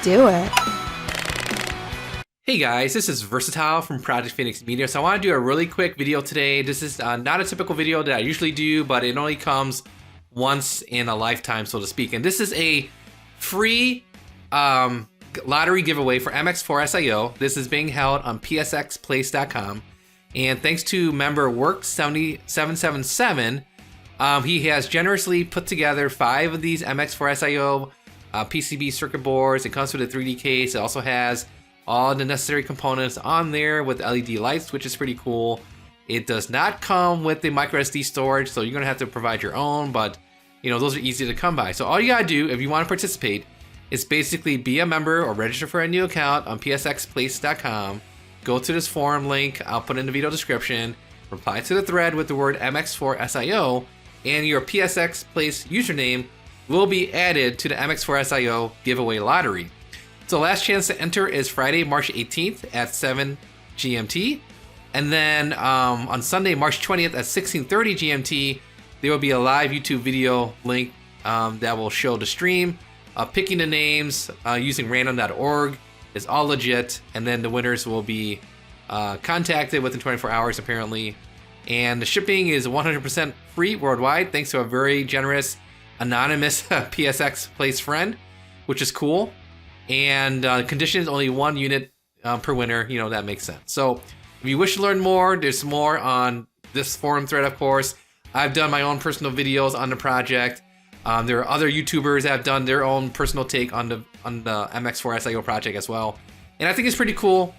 do it. Hey guys, this is Versatile from Project Phoenix Media. So I want to do a really quick video today. This is not a typical video that I usually do, but it only comes once in a lifetime, so to speak. And this is a free lottery giveaway for MX4SIO. This is being held on psx-place.com. And thanks to member Workz 77777, he has generously put together 5 of these MX4SIO PCB circuit boards. It comes with a 3D case. It also has all the necessary components on there with LED lights, which is pretty cool. It does not come with the micro SD storage, so you're gonna have to provide your own, but you know, those are easy to come by. So all you gotta do if you want to participate is basically be a member or register for a new account on psx-place.com. Go to this forum link, I'll put in the video description, reply to the thread with the word MX4SIO, and your psx-place username will be added to the MX4SIO giveaway lottery. So last chance to enter is Friday, March 18th at 7 GMT. And then on Sunday, March 20th at 16:30 GMT, there will be a live YouTube video link that will show the stream. Picking the names using random.org is all legit. And then the winners will be contacted within 24 hours apparently. And the shipping is 100% free worldwide thanks to a very generous anonymous PSX Place friend, which is cool. And condition is only 1 unit per winner. You know, that makes sense. So if you wish to learn more, there's more on this forum thread, of course. I've done my own personal videos on the project. There are other YouTubers that have done their own personal take on the MX4SIO project as well. And I think it's pretty cool.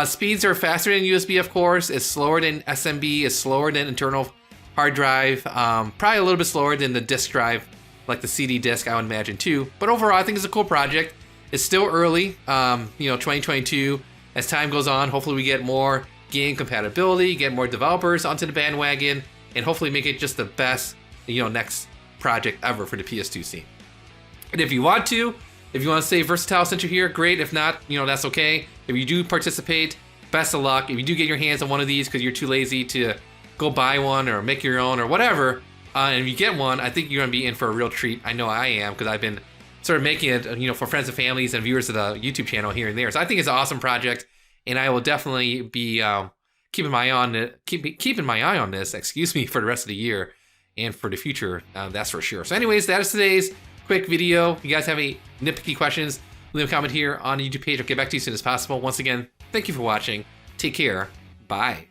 Speeds are faster than USB, of course. It's slower than SMB. It's slower than internal hard drive. Probably a little bit slower than the disk drive, like the CD disk, I would imagine too. But overall, I think it's a cool project. It's still early, 2022. As time goes on, hopefully we get more game compatibility, get more developers onto the bandwagon, and hopefully make it just the best, next project ever for the PS2 scene. And if you want to say Versatile sent you here, great. If not, that's okay. If you do participate, best of luck. If you do get your hands on one of these because you're too lazy to go buy one or make your own or whatever, and if you get one, I think you're gonna be in for a real treat. I know I am, because I've been sort of making it, for friends and families and viewers of the YouTube channel here and there. So I think it's an awesome project, and I will definitely be keeping my eye on this, for the rest of the year and for the future. That's for sure. So anyways, that is today's quick video. If you guys have any nitpicky questions, leave a comment here on the YouTube page. I'll get back to you as soon as possible. Once again, thank you for watching. Take care. Bye.